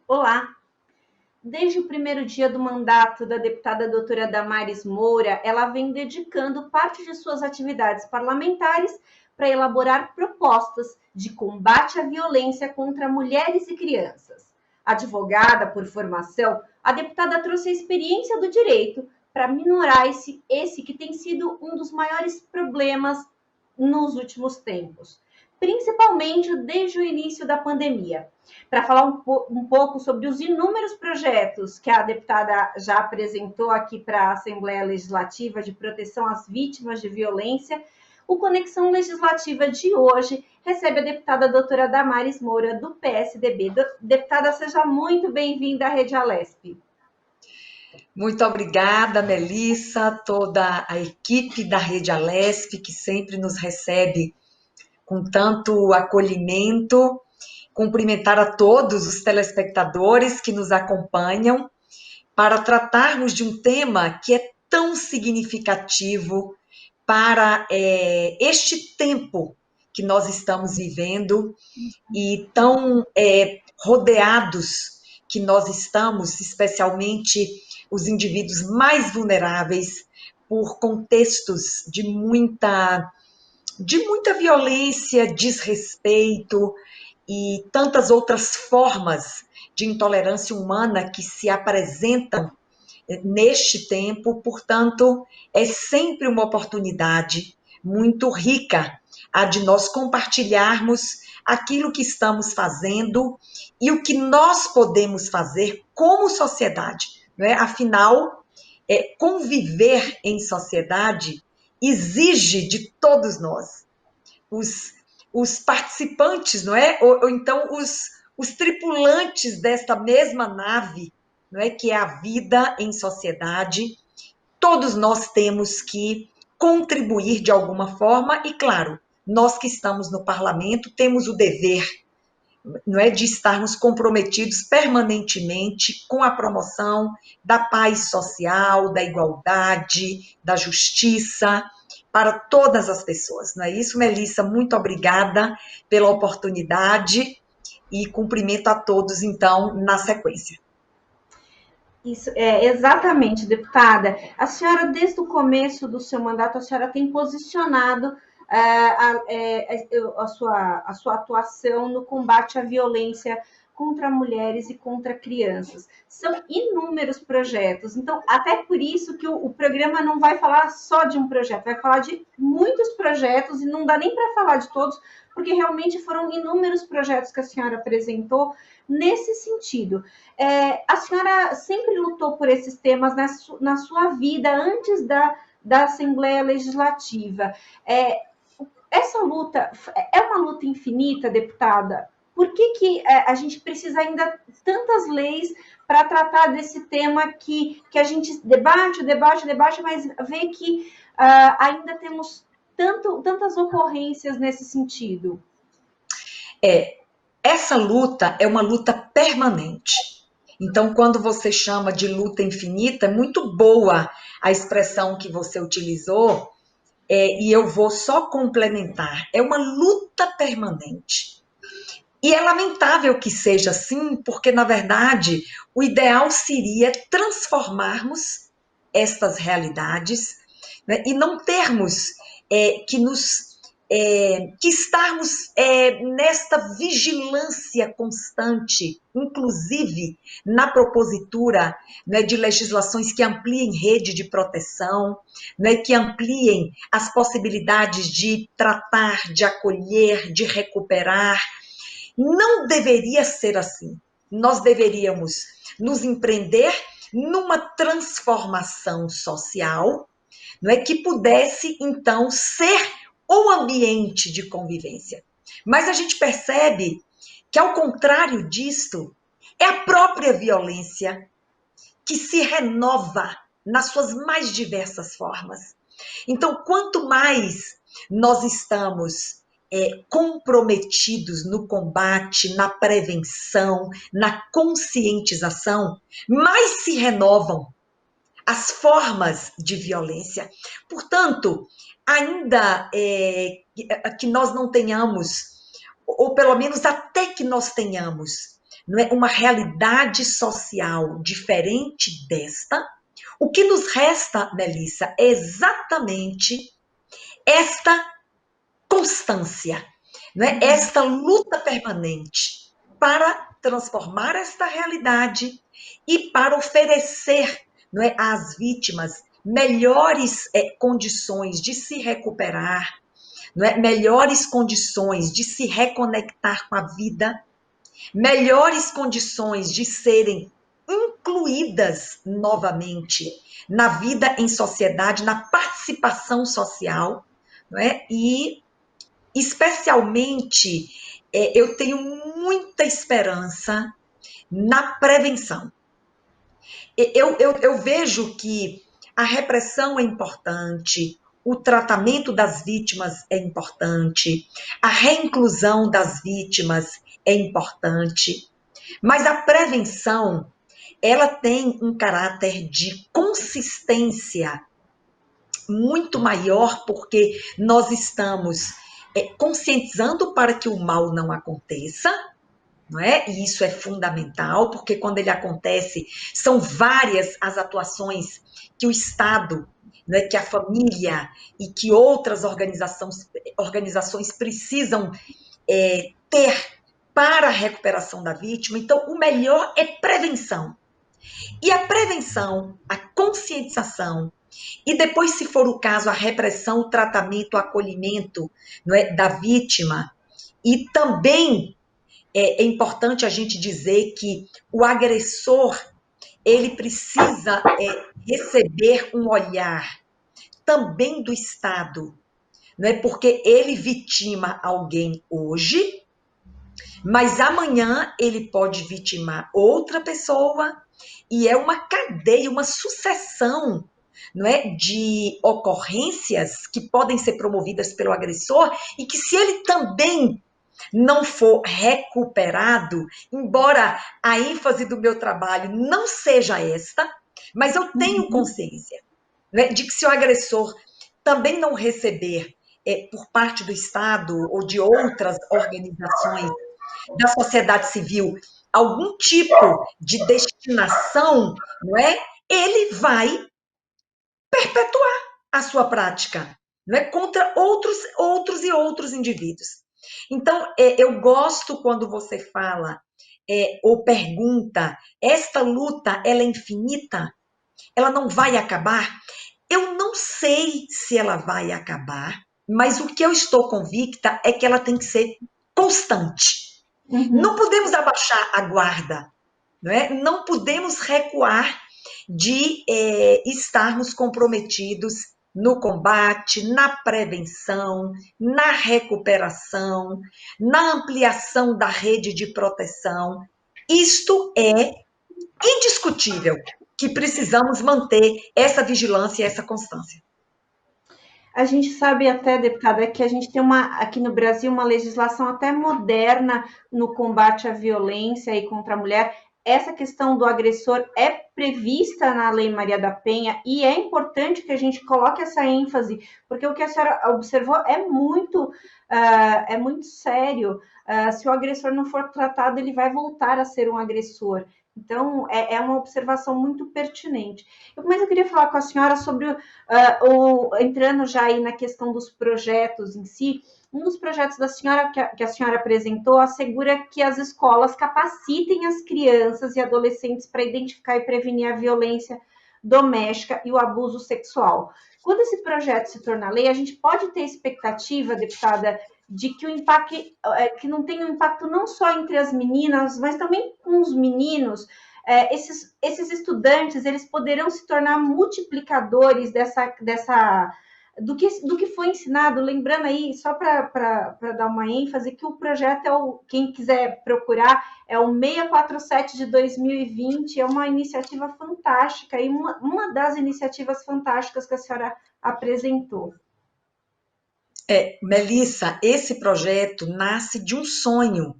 Olá! Desde o primeiro dia do mandato da deputada doutora Damares Moura, ela vem dedicando parte de suas atividades parlamentares para elaborar propostas de combate à violência contra mulheres e crianças. Advogada por formação, a deputada trouxe a experiência do direito para minorar esse que tem sido um dos maiores problemas nos últimos tempos, principalmente desde o início da pandemia. Para falar um pouco sobre os inúmeros projetos que a deputada já apresentou aqui para a Assembleia Legislativa de proteção às vítimas de violência, o Conexão Legislativa de hoje recebe a deputada doutora Damares Moura, do PSDB. Deputada, seja muito bem-vinda à Rede Alesp. Muito obrigada, Melissa, toda a equipe da Rede Alesp, que sempre nos recebe com tanto acolhimento. Cumprimentar a todos os telespectadores que nos acompanham para tratarmos de um tema que é tão significativo para este tempo que nós estamos vivendo e tão rodeados que nós estamos, especialmente os indivíduos mais vulneráveis, por contextos de muita violência, desrespeito e tantas outras formas de intolerância humana que se apresentam neste tempo. Portanto, é sempre uma oportunidade muito rica a de nós compartilharmos aquilo que estamos fazendo e o que nós podemos fazer como sociedade, não é? Afinal, conviver em sociedade exige de todos nós, os participantes, não é? Ou então os tripulantes desta mesma nave, não é? Que é a vida em sociedade. Todos nós temos que contribuir de alguma forma e, claro, nós que estamos no parlamento temos o dever, não é, de estarmos comprometidos permanentemente com a promoção da paz social, da igualdade, da justiça para todas as pessoas. Não é isso, Melissa? Muito obrigada pela oportunidade e cumprimento a todos, então, na sequência. Isso, exatamente, deputada. A senhora, desde o começo do seu mandato, a senhora tem posicionado a sua atuação no combate à violência contra mulheres e contra crianças. São inúmeros projetos. Então, até por isso que o programa não vai falar só de um projeto, vai falar de muitos projetos e não dá nem para falar de todos, porque realmente foram inúmeros projetos que a senhora apresentou nesse sentido. A senhora sempre lutou por esses temas na sua vida, antes da Assembleia Legislativa. Essa luta é uma luta infinita, deputada? Por que a gente precisa ainda tantas leis para tratar desse tema que a gente debate, mas vê que ainda temos tantas ocorrências nesse sentido? Essa luta é uma luta permanente. Então, quando você chama de luta infinita, é muito boa a expressão que você utilizou, e eu vou só complementar. É uma luta permanente. E é lamentável que seja assim, porque, na verdade, o ideal seria transformarmos estas realidades, né, e não termos que estarmos nesta vigilância constante, inclusive na propositura, né, de legislações que ampliem rede de proteção, né, que ampliem as possibilidades de tratar, de acolher, de recuperar. Não deveria ser assim. Nós deveríamos nos empreender numa transformação social, não é, que pudesse, então, ser o ambiente de convivência. Mas a gente percebe que, ao contrário disto, é a própria violência que se renova nas suas mais diversas formas. Então, quanto mais nós estamos comprometidos no combate, na prevenção, na conscientização, mais se renovam as formas de violência. Portanto, ainda que nós não tenhamos, ou pelo menos até que nós tenhamos, não é, uma realidade social diferente desta, o que nos resta, Melissa, é exatamente esta constância, não é? Esta luta permanente para transformar esta realidade e para oferecer, não é, às vítimas melhores condições de se recuperar, não é? Melhores condições de se reconectar com a vida, melhores condições de serem incluídas novamente na vida em sociedade, na participação social, não é? E especialmente eu tenho muita esperança na prevenção. Eu vejo que a repressão é importante, o tratamento das vítimas é importante, a reinclusão das vítimas é importante, mas a prevenção, ela tem um caráter de consistência muito maior, porque nós estamos conscientizando para que o mal não aconteça, não é? E isso é fundamental, porque quando ele acontece, são várias as atuações que o Estado, né, que a família e que outras organizações precisam ter para a recuperação da vítima. Então, o melhor é prevenção. E a prevenção, a conscientização, e depois, se for o caso, a repressão, o tratamento, o acolhimento, não é, da vítima. E também é importante a gente dizer que o agressor, ele precisa receber um olhar também do Estado, não é? Porque ele vitima alguém hoje, mas amanhã ele pode vitimar outra pessoa, e é uma cadeia, uma sucessão, não é, de ocorrências que podem ser promovidas pelo agressor e que, se ele também não for recuperado, embora a ênfase do meu trabalho não seja esta, mas eu tenho consciência, né, de que, se o agressor também não receber por parte do Estado ou de outras organizações da sociedade civil algum tipo de destinação, não é? Ele vai perpetuar a sua prática, não é? Contra outros indivíduos. Então, eu gosto quando você fala ou pergunta, esta luta, ela é infinita? Ela não vai acabar? Eu não sei se ela vai acabar, mas o que eu estou convicta é que ela tem que ser constante. Não podemos abaixar a guarda, não é? Não podemos recuar de estarmos comprometidos no combate, na prevenção, na recuperação, na ampliação da rede de proteção. Isto é indiscutível, que precisamos manter essa vigilância e essa constância. A gente sabe até, deputada, que a gente tem aqui no Brasil uma legislação até moderna no combate à violência e contra a mulher. Essa questão do agressor é prevista na Lei Maria da Penha e é importante que a gente coloque essa ênfase, porque o que a senhora observou é muito sério. Se o agressor não for tratado, ele vai voltar a ser um agressor. Então, é uma observação muito pertinente. Mas eu queria falar com a senhora sobre, entrando já aí na questão dos projetos em si, um dos projetos da senhora que a senhora apresentou assegura que as escolas capacitem as crianças e adolescentes para identificar e prevenir a violência doméstica e o abuso sexual. Quando esse projeto se tornar lei, a gente pode ter expectativa, deputada, de que o impacto, que não tenha um impacto não só entre as meninas, mas também com os meninos. Esses estudantes, eles poderão se tornar multiplicadores do que foi ensinado, lembrando aí, só para dar uma ênfase, que o projeto quem quiser procurar, é o 647 de 2020, é uma iniciativa fantástica, e uma das iniciativas fantásticas que a senhora apresentou. Melissa, esse projeto nasce de um sonho,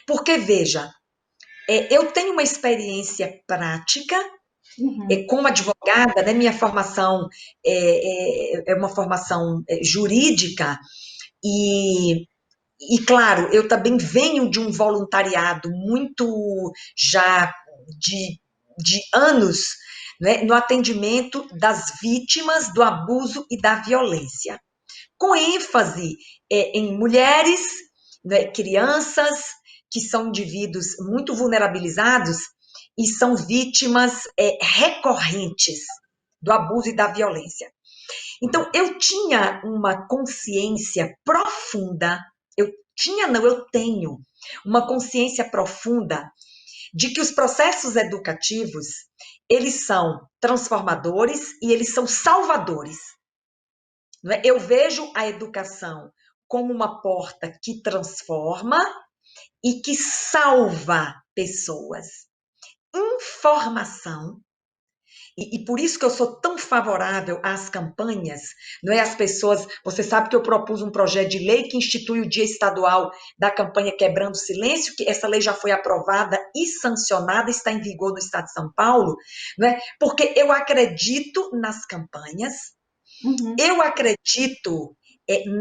porque, veja, eu tenho uma experiência prática como advogada, né? Minha formação é uma formação jurídica, e E claro, eu também venho de um voluntariado muito já de anos, né, no atendimento das vítimas do abuso e da violência, com ênfase em mulheres, né, crianças, que são indivíduos muito vulnerabilizados e são vítimas recorrentes do abuso e da violência. Então, eu tinha uma consciência profunda, eu tinha, não, eu tenho uma consciência profunda de que os processos educativos, eles são transformadores e eles são salvadores. Não é? Eu vejo a educação como uma porta que transforma e que salva pessoas. Informação, e por isso que eu sou tão favorável às campanhas, não é? As pessoas, você sabe que eu propus um projeto de lei que institui o Dia Estadual da campanha Quebrando o Silêncio, que essa lei já foi aprovada e sancionada, está em vigor no estado de São Paulo, não é? Porque eu acredito nas campanhas, eu acredito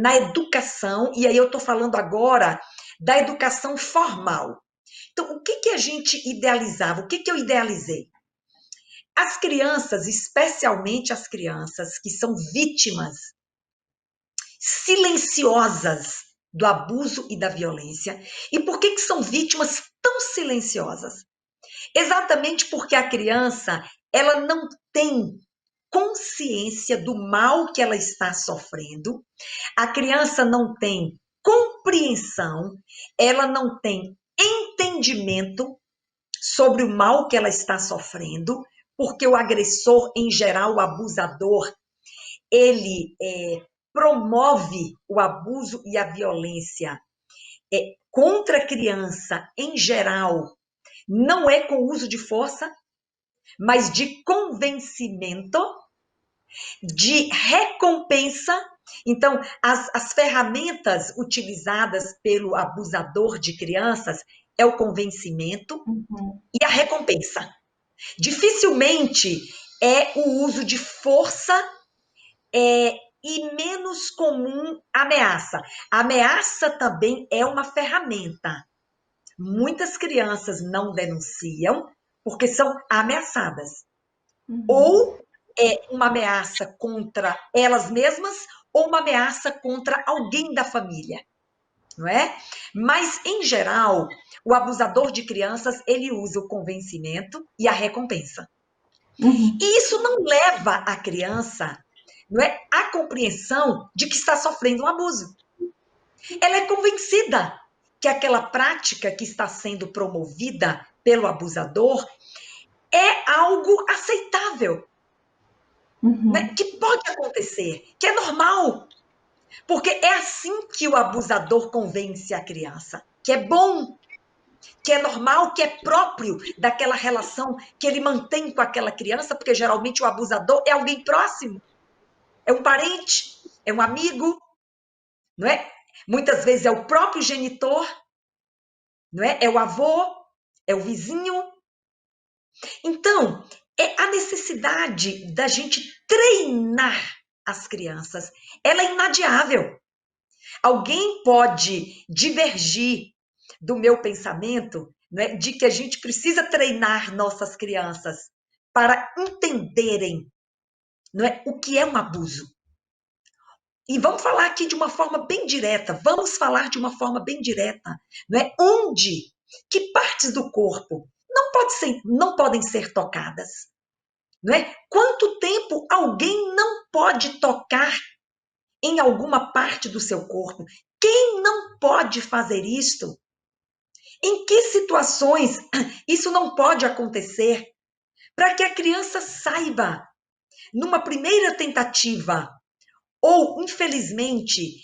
na educação, e aí eu estou falando agora da educação formal. Então, o que, que a gente idealizava? O que, que eu idealizei? As crianças, especialmente as crianças que são vítimas silenciosas do abuso e da violência. E por que, que são vítimas tão silenciosas? Exatamente porque a criança, ela não tem consciência do mal que ela está sofrendo, a criança não tem compreensão, ela não tem entendimento sobre o mal que ela está sofrendo, porque o agressor, em geral, o abusador, ele promove o abuso e a violência contra a criança, em geral, não é com uso de força, mas de convencimento, de recompensa. Então, as ferramentas utilizadas pelo abusador de crianças é o convencimento e a recompensa. Dificilmente é o uso de força e menos comum ameaça. A ameaça também é uma ferramenta. Muitas crianças não denunciam porque são ameaçadas. Ou é uma ameaça contra elas mesmas ou uma ameaça contra alguém da família, não é? Mas, em geral, o abusador de crianças, ele usa o convencimento e a recompensa. E isso não leva a criança, não é, à compreensão de que está sofrendo um abuso. Ela é convencida que aquela prática que está sendo promovida pelo abusador é algo aceitável, né, que pode acontecer, que é normal. Porque é assim que o abusador convence a criança, que é bom, que é normal, que é próprio daquela relação que ele mantém com aquela criança, porque geralmente o abusador é alguém próximo, é um parente, é um amigo, não é? Muitas vezes é o próprio genitor, não é? É o avô, é o vizinho. Então, é a necessidade da gente treinar as crianças. Ela é inadiável. Alguém pode divergir do meu pensamento, né, de que a gente precisa treinar nossas crianças para entenderem, não é, o que é um abuso. E vamos falar aqui de uma forma bem direta, vamos falar de uma forma bem direta, não é? Onde, que partes do corpo não podem ser tocadas, não é? Quanto tempo alguém não pode tocar em alguma parte do seu corpo? Quem não pode fazer isto? Em que situações isso não pode acontecer? Para que a criança saiba, numa primeira tentativa, ou, infelizmente,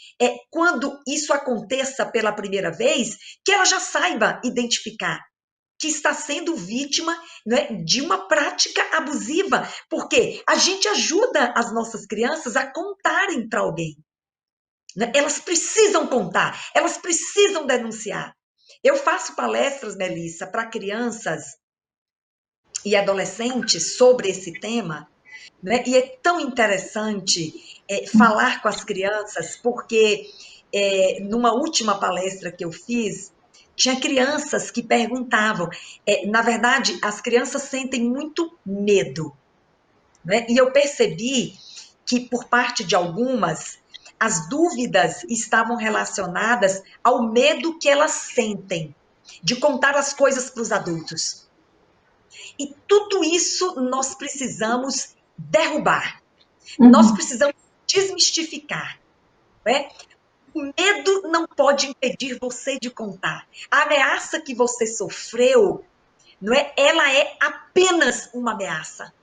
quando isso aconteça pela primeira vez, que ela já saiba identificar que está sendo vítima, não é, de uma prática abusiva, porque a gente ajuda as nossas crianças a contarem para alguém. Né? Elas precisam contar, elas precisam denunciar. Eu faço palestras, Melissa, para crianças e adolescentes sobre esse tema, né? E é tão interessante falar com as crianças, porque numa última palestra que eu fiz, tinha crianças que perguntavam. Na verdade, as crianças sentem muito medo, né? E eu percebi que, por parte de algumas, as dúvidas estavam relacionadas ao medo que elas sentem de contar as coisas para os adultos. E tudo isso nós precisamos derrubar. Nós precisamos desmistificar, né? O medo não pode impedir você de contar. A ameaça que você sofreu, não é? Ela é apenas uma ameaça.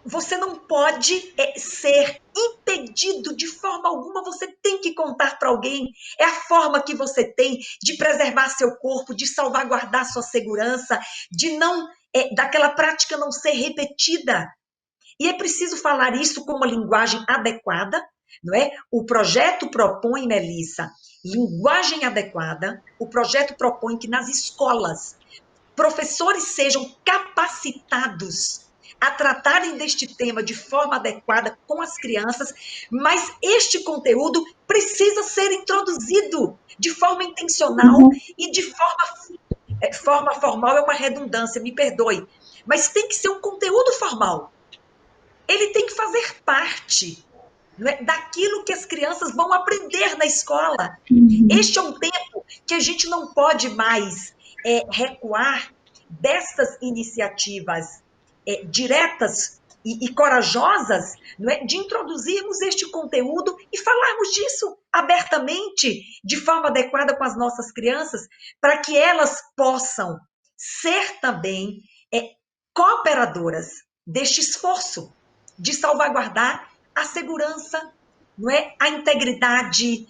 Você não pode ser impedido de forma alguma, você tem que contar para alguém. É a forma que você tem de preservar seu corpo, de salvaguardar sua segurança, de não daquela prática não ser repetida. E é preciso falar isso com uma linguagem adequada, não é? O projeto propõe, Melissa, linguagem adequada. O projeto propõe que nas escolas professores sejam capacitados a tratarem deste tema de forma adequada com as crianças, mas este conteúdo precisa ser introduzido de forma intencional e de forma formal é uma redundância, me perdoe, mas tem que ser um conteúdo formal. Ele tem que fazer parte, não é, daquilo que as crianças vão aprender na escola. Este é um tempo que a gente não pode mais recuar dessas iniciativas diretas e corajosas, não é, de introduzirmos este conteúdo e falarmos disso abertamente, de forma adequada com as nossas crianças, para que elas possam ser também cooperadoras deste esforço de salvaguardar a segurança, não é, a integridade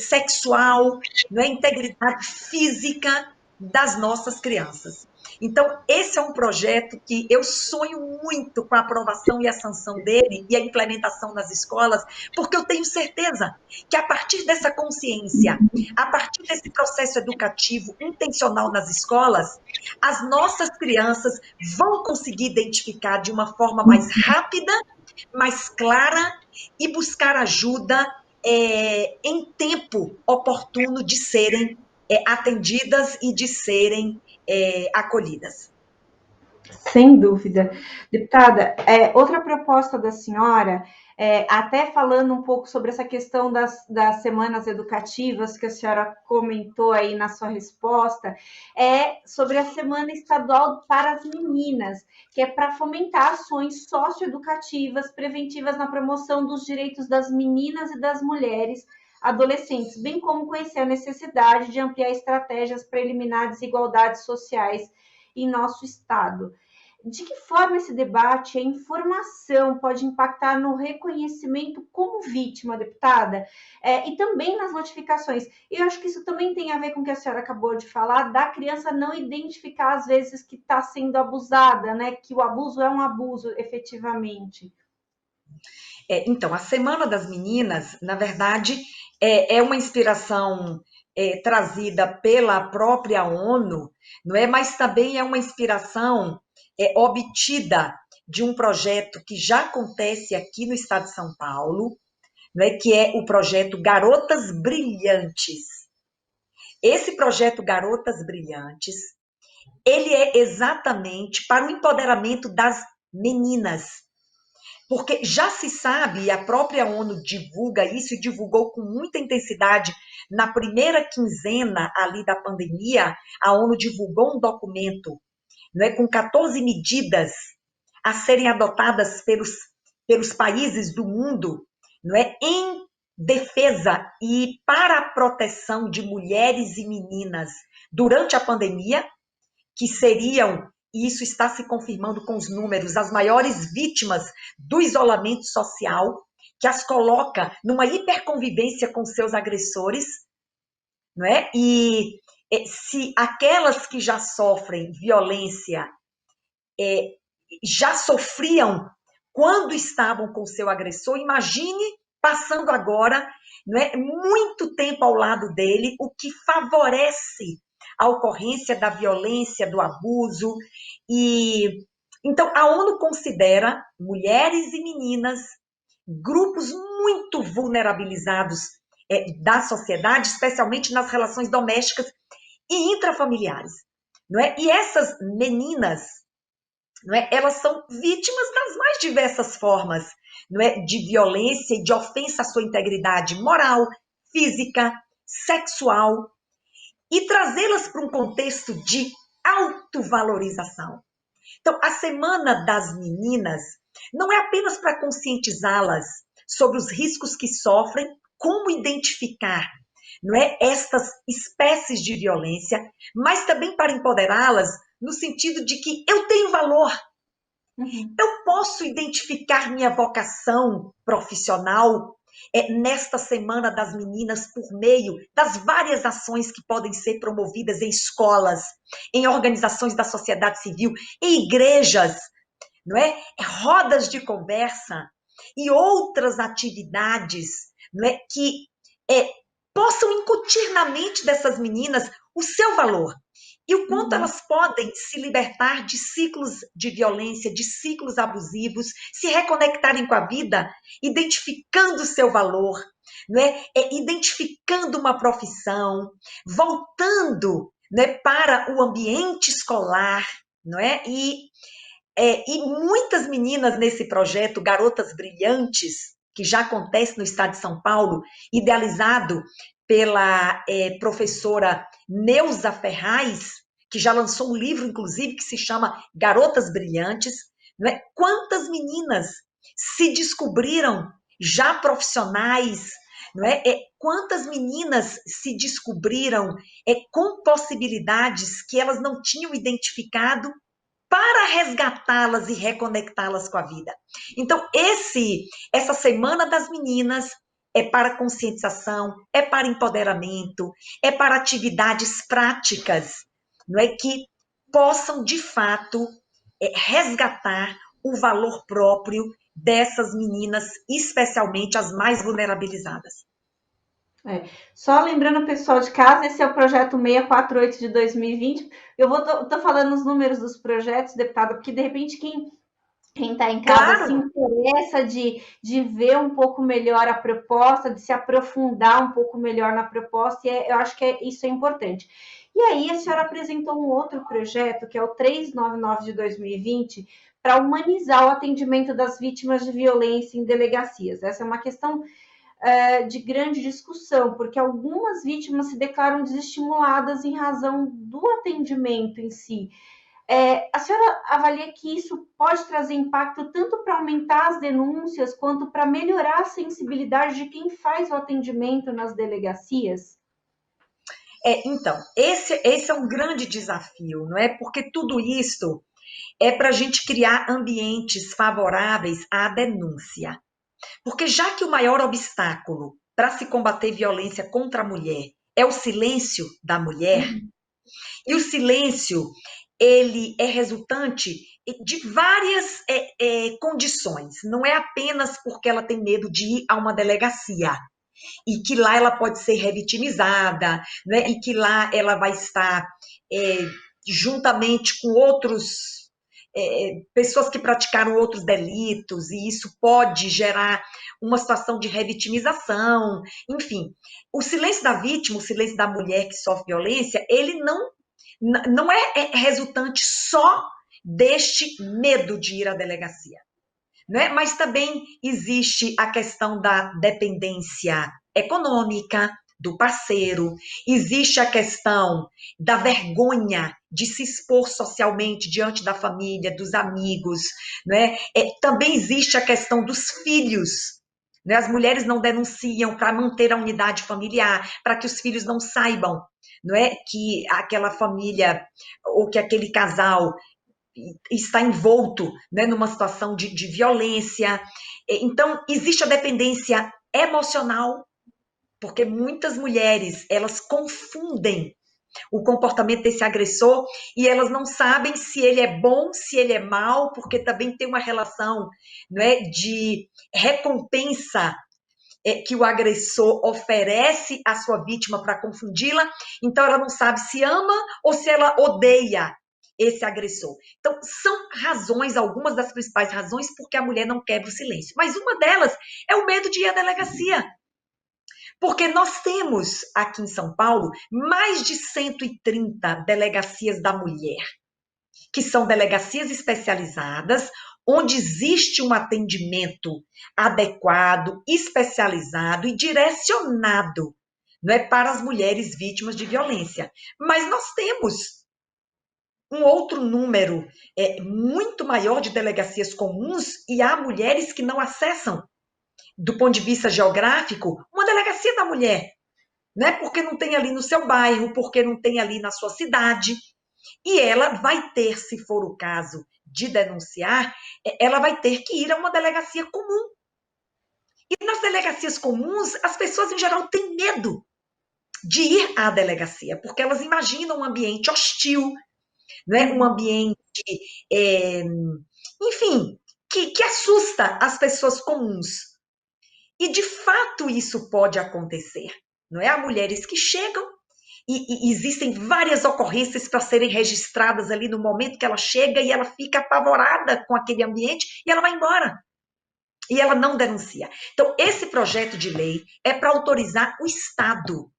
sexual, não é, a integridade física das nossas crianças. Então, esse é um projeto que eu sonho muito com a aprovação e a sanção dele e a implementação nas escolas, porque eu tenho certeza que a partir dessa consciência, a partir desse processo educativo intencional nas escolas, as nossas crianças vão conseguir identificar de uma forma mais rápida, mais clara e buscar ajuda em tempo oportuno de serem atendidas e de serem acolhidas. Sem dúvida. Deputada, outra proposta da senhora, até falando um pouco sobre essa questão das semanas educativas que a senhora comentou aí na sua resposta, é sobre a Semana Estadual para as Meninas, que é para fomentar ações socioeducativas preventivas na promoção dos direitos das meninas e das mulheres adolescentes, bem como conhecer a necessidade de ampliar estratégias para eliminar desigualdades sociais em nosso estado. De que forma esse debate, a informação pode impactar no reconhecimento como vítima, deputada? E também nas notificações. E eu acho que isso também tem a ver com o que a senhora acabou de falar, da criança não identificar, às vezes, que está sendo abusada, né? Que o abuso é um abuso, efetivamente. Então, a Semana das Meninas, na verdade, é uma inspiração trazida pela própria ONU, não é? Mas também é uma inspiração obtida de um projeto que já acontece aqui no estado de São Paulo, não é? Que é o projeto Garotas Brilhantes. Esse projeto Garotas Brilhantes, ele é exatamente para o empoderamento das meninas, porque já se sabe, e a própria ONU divulga isso e divulgou com muita intensidade na primeira quinzena ali da pandemia, a ONU divulgou um documento, não é, com 14 medidas a serem adotadas pelos países do mundo, não é, em defesa e para a proteção de mulheres e meninas durante a pandemia, que seriam, e isso está se confirmando com os números, as maiores vítimas do isolamento social, que as coloca numa hiperconvivência com seus agressores, não é? E se aquelas que já sofrem violência já sofriam quando estavam com seu agressor, imagine passando agora, não é, muito tempo ao lado dele, o que favorece a ocorrência da violência, do abuso. E então a ONU considera mulheres e meninas grupos muito vulnerabilizados da sociedade, especialmente nas relações domésticas e intrafamiliares. Não é? E essas meninas, não é? Elas são vítimas das mais diversas formas, não é? De violência e de ofensa à sua integridade moral, física, sexual, e trazê-las para um contexto de autovalorização. Então, a Semana das Meninas não é apenas para conscientizá-las sobre os riscos que sofrem, como identificar, não é, estas espécies de violência, mas também para empoderá-las no sentido de que eu tenho valor. Uhum. Eu posso identificar minha vocação profissional nesta Semana das Meninas por meio das várias ações que podem ser promovidas em escolas, em organizações da sociedade civil, em igrejas, não é? Rodas de conversa e outras atividades, não é? Que possam incutir na mente dessas meninas o seu valor e o quanto elas podem se libertar de ciclos de violência, de ciclos abusivos, se reconectarem com a vida, identificando o seu valor, não é? Identificando uma profissão, voltando, não é, para o ambiente escolar, não é? E muitas meninas nesse projeto Garotas Brilhantes, que já acontece no estado de São Paulo, idealizado pela professora Neuza Ferraz, que já lançou um livro, inclusive, que se chama Garotas Brilhantes. Não é? Quantas meninas se descobriram já profissionais, não é? Quantas meninas se descobriram com possibilidades que elas não tinham identificado para resgatá-las e reconectá-las com a vida. Então, essa Semana das Meninas é para conscientização, é para empoderamento, é para atividades práticas, não é, que possam, de fato, resgatar o valor próprio dessas meninas, especialmente as mais vulnerabilizadas. Só lembrando, pessoal de casa, esse é o projeto 648 de 2020. Eu tô falando os números dos projetos, deputada, porque de repente quem está em casa se Claro. interessa de ver um pouco melhor a proposta, de se aprofundar um pouco melhor na proposta, e eu acho que isso é importante. E aí a senhora apresentou um outro projeto, que é o 399 de 2020, para humanizar o atendimento das vítimas de violência em delegacias. Essa é uma questão de grande discussão, porque algumas vítimas se declaram desestimuladas em razão do atendimento em si. A senhora avalia que isso pode trazer impacto tanto para aumentar as denúncias, quanto para melhorar a sensibilidade de quem faz o atendimento nas delegacias? Então, esse é um grande desafio, não é? Porque tudo isso é para a gente criar ambientes favoráveis à denúncia. Porque já que o maior obstáculo para se combater violência contra a mulher é o silêncio da mulher, e o silêncio ele é resultante de várias condições. Não é apenas porque ela tem medo de ir a uma delegacia e que lá ela pode ser revitimizada, né? E que lá ela vai estar juntamente com outros pessoas que praticaram outros delitos, e isso pode gerar uma situação de revitimização, enfim. O silêncio da vítima, o silêncio da mulher que sofre violência, ele não é resultante só deste medo de ir à delegacia, né? Mas também existe a questão da dependência econômica do parceiro, existe a questão da vergonha de se expor socialmente diante da família, dos amigos, né? Também existe a questão dos filhos. Né? As mulheres não denunciam para manter a unidade familiar, para que os filhos não saibam, não é, que aquela família ou que aquele casal está envolto, né, numa situação de violência. Então, existe a dependência emocional, porque muitas mulheres, elas confundem o comportamento desse agressor e elas não sabem se ele é bom, se ele é mau, porque também tem uma relação, né, de recompensa que o agressor oferece à sua vítima para confundi-la, então ela não sabe se ama ou se ela odeia esse agressor. Então, são razões, algumas das principais razões, porque a mulher não quebra o silêncio. Mas uma delas é o medo de ir à delegacia. Porque nós temos aqui em São Paulo mais de 130 delegacias da mulher, que são delegacias especializadas, onde existe um atendimento adequado, especializado e direcionado, não é, para as mulheres vítimas de violência. Mas nós temos um outro número muito maior de delegacias comuns e há mulheres que não acessam, do ponto de vista geográfico, uma delegacia da mulher, né? Porque não tem ali no seu bairro, porque não tem ali na sua cidade. E ela vai ter, se for o caso de denunciar, ela vai ter que ir a uma delegacia comum. E nas delegacias comuns, as pessoas, em geral, têm medo de ir à delegacia, porque elas imaginam um ambiente hostil, né? Um ambiente, é, enfim, que assusta as pessoas comuns. E, de fato, isso pode acontecer. Não é? Há mulheres que chegam e existem várias ocorrências para serem registradas ali no momento que ela chega e ela fica apavorada com aquele ambiente e ela vai embora. E ela não denuncia. Então, esse projeto de lei é para autorizar o Estado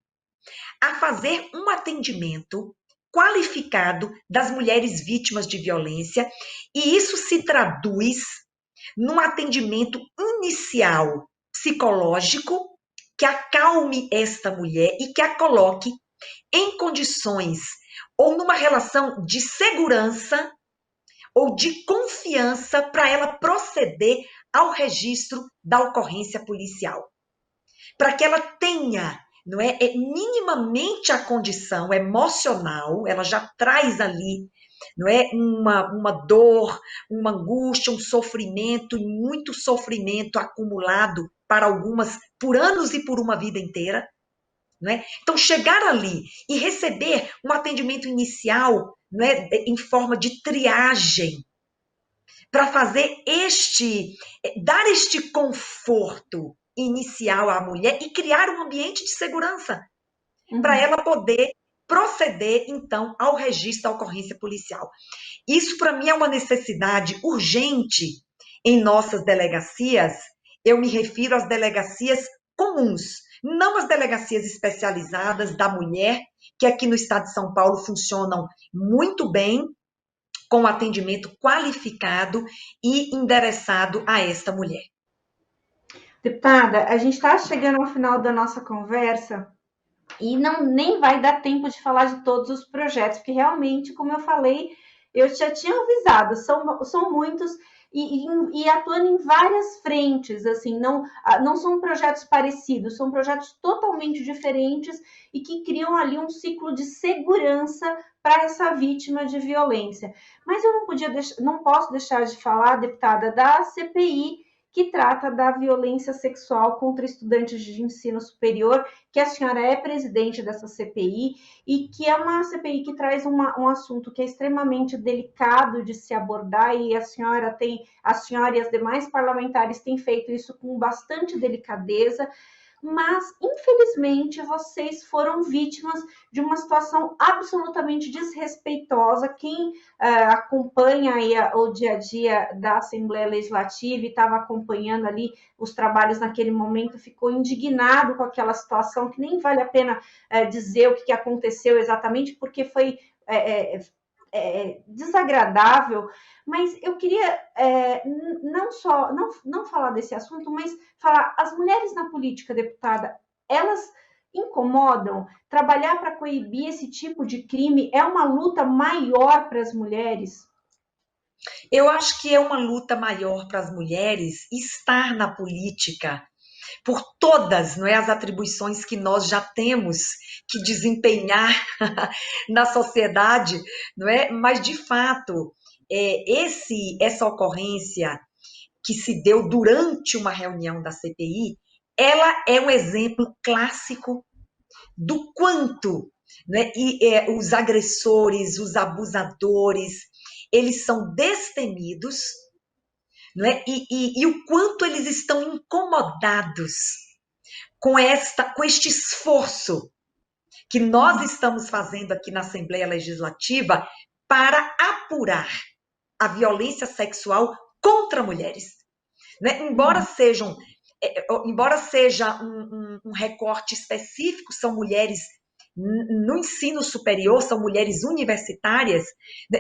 a fazer um atendimento qualificado das mulheres vítimas de violência, e isso se traduz num atendimento inicial psicológico que acalme esta mulher e que a coloque em condições ou numa relação de segurança ou de confiança para ela proceder ao registro da ocorrência policial. Para que ela tenha, não é, minimamente a condição emocional, ela já traz ali, não é, uma dor, uma angústia, um sofrimento, e muito sofrimento acumulado para algumas por anos e por uma vida inteira. Não é? Então, chegar ali e receber um atendimento inicial, não é, em forma de triagem, para fazer dar este conforto inicial à mulher e criar um ambiente de segurança para ela poder proceder, então, ao registro da ocorrência policial. Isso, para mim, é uma necessidade urgente em nossas delegacias. Eu me refiro às delegacias comuns, não as delegacias especializadas da mulher, que aqui no estado de São Paulo funcionam muito bem, com atendimento qualificado e endereçado a esta mulher. Deputada, a gente está chegando ao final da nossa conversa e nem vai dar tempo de falar de todos os projetos, porque realmente, como eu falei, eu já tinha avisado, são muitos e atuando em várias frentes, assim, não são projetos parecidos, são projetos totalmente diferentes e que criam ali um ciclo de segurança para essa vítima de violência. Mas eu não posso deixar de falar, deputada, da CPI, que trata da violência sexual contra estudantes de ensino superior, que a senhora é presidente dessa CPI, e que é uma CPI que traz um assunto que é extremamente delicado de se abordar, e a senhora e as demais parlamentares têm feito isso com bastante delicadeza, mas infelizmente vocês foram vítimas de uma situação absolutamente desrespeitosa. Quem acompanha aí o dia a dia da Assembleia Legislativa e estava acompanhando ali os trabalhos naquele momento ficou indignado com aquela situação, que nem vale a pena dizer o que aconteceu exatamente, porque foi desagradável, mas eu queria não falar desse assunto, mas falar, as mulheres na política, deputada, elas incomodam? Trabalhar para coibir esse tipo de crime é uma luta maior para as mulheres? Eu acho que é uma luta maior para as mulheres estar na política, por todas, não é, as atribuições que nós já temos que desempenhar na sociedade, não é? Mas, de fato, essa ocorrência que se deu durante uma reunião da CPI, ela é um exemplo clássico do quanto, né, os agressores, os abusadores, eles são destemidos, não é? E o quanto eles estão incomodados com este esforço que nós estamos fazendo aqui na Assembleia Legislativa para apurar a violência sexual contra mulheres. Né? Embora sejam embora seja um recorte específico, são mulheres no ensino superior, são mulheres universitárias,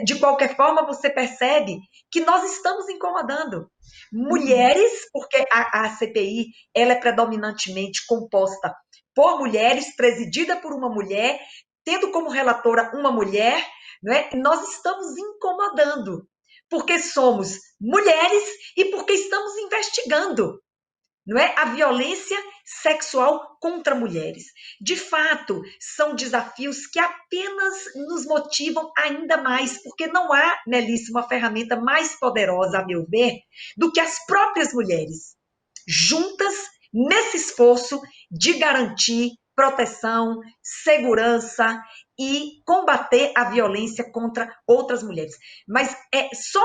de qualquer forma você percebe que nós estamos incomodando. Mulheres, porque a CPI ela é predominantemente composta por mulheres, presidida por uma mulher, tendo como relatora uma mulher, não é? Nós estamos incomodando, porque somos mulheres e porque estamos investigando, não é? A violência sexual contra mulheres. De fato, são desafios que apenas nos motivam ainda mais, porque não há, Melissa, uma ferramenta mais poderosa, a meu ver, do que as próprias mulheres, juntas nesse esforço de garantir proteção, segurança e combater a violência contra outras mulheres. Mas só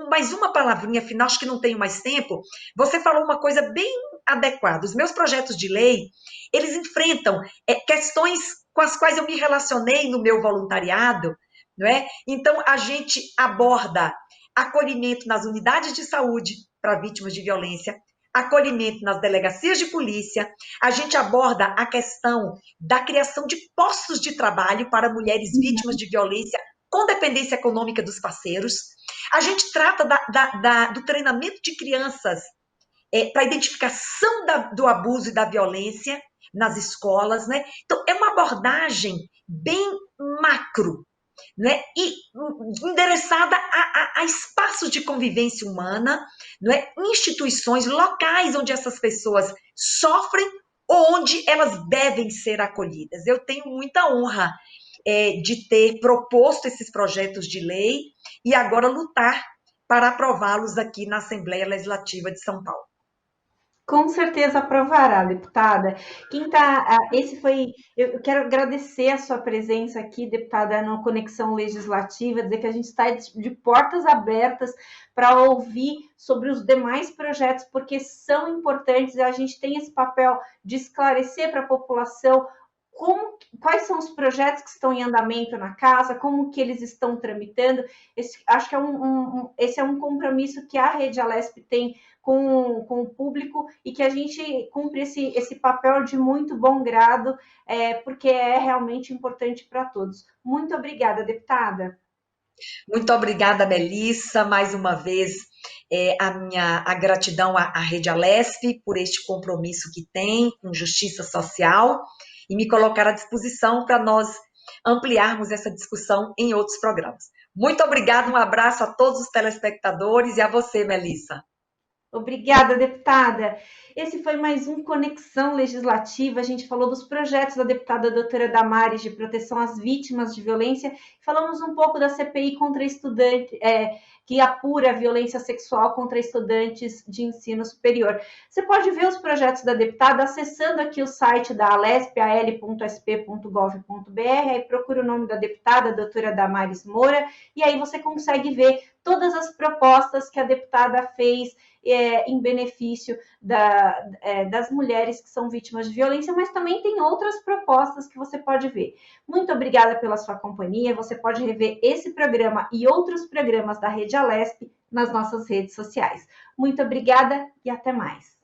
mais uma palavrinha final, acho que não tenho mais tempo. Você falou uma coisa bem adequada. Os meus projetos de lei, eles enfrentam questões com as quais eu me relacionei no meu voluntariado, não é? Então, a gente aborda acolhimento nas unidades de saúde para vítimas de violência, acolhimento nas delegacias de polícia, a gente aborda a questão da criação de postos de trabalho para mulheres vítimas de violência com dependência econômica dos parceiros, a gente trata do treinamento de crianças para identificação do abuso e da violência nas escolas, né? Então, é uma abordagem bem macro, né? E endereçada a espaços de convivência humana, não é? Instituições, locais onde essas pessoas sofrem ou onde elas devem ser acolhidas. Eu tenho muita honra de ter proposto esses projetos de lei e agora lutar para aprová-los aqui na Assembleia Legislativa de São Paulo. Com certeza aprovará, deputada. Eu quero agradecer a sua presença aqui, deputada, no Conexão Legislativa, dizer que a gente está de portas abertas para ouvir sobre os demais projetos, porque são importantes e a gente tem esse papel de esclarecer para a população quais são os projetos que estão em andamento na casa, como que eles estão tramitando. Acho que esse é um compromisso que a Rede Alesp tem com o público e que a gente cumpre esse papel de muito bom grado, porque é realmente importante para todos. Muito obrigada, deputada. Muito obrigada, Melissa, mais uma vez a gratidão à Rede Alesp por este compromisso que tem com justiça social e me colocar à disposição para nós ampliarmos essa discussão em outros programas. Muito obrigada, um abraço a todos os telespectadores e a você, Melissa. Obrigada, deputada. Esse foi mais um Conexão Legislativa. A gente falou dos projetos da deputada doutora Damares de proteção às vítimas de violência. Falamos um pouco da CPI contra estudante, que apura a violência sexual contra estudantes de ensino superior. Você pode ver os projetos da deputada acessando aqui o site da Alesp, al.sp.gov.br, aí procura o nome da deputada, doutora Damares Moura, e aí você consegue ver todas as propostas que a deputada fez em benefício das mulheres que são vítimas de violência, mas também tem outras propostas que você pode ver. Muito obrigada pela sua companhia. Você pode rever esse programa e outros programas da Rede Alesp nas nossas redes sociais. Muito obrigada e até mais.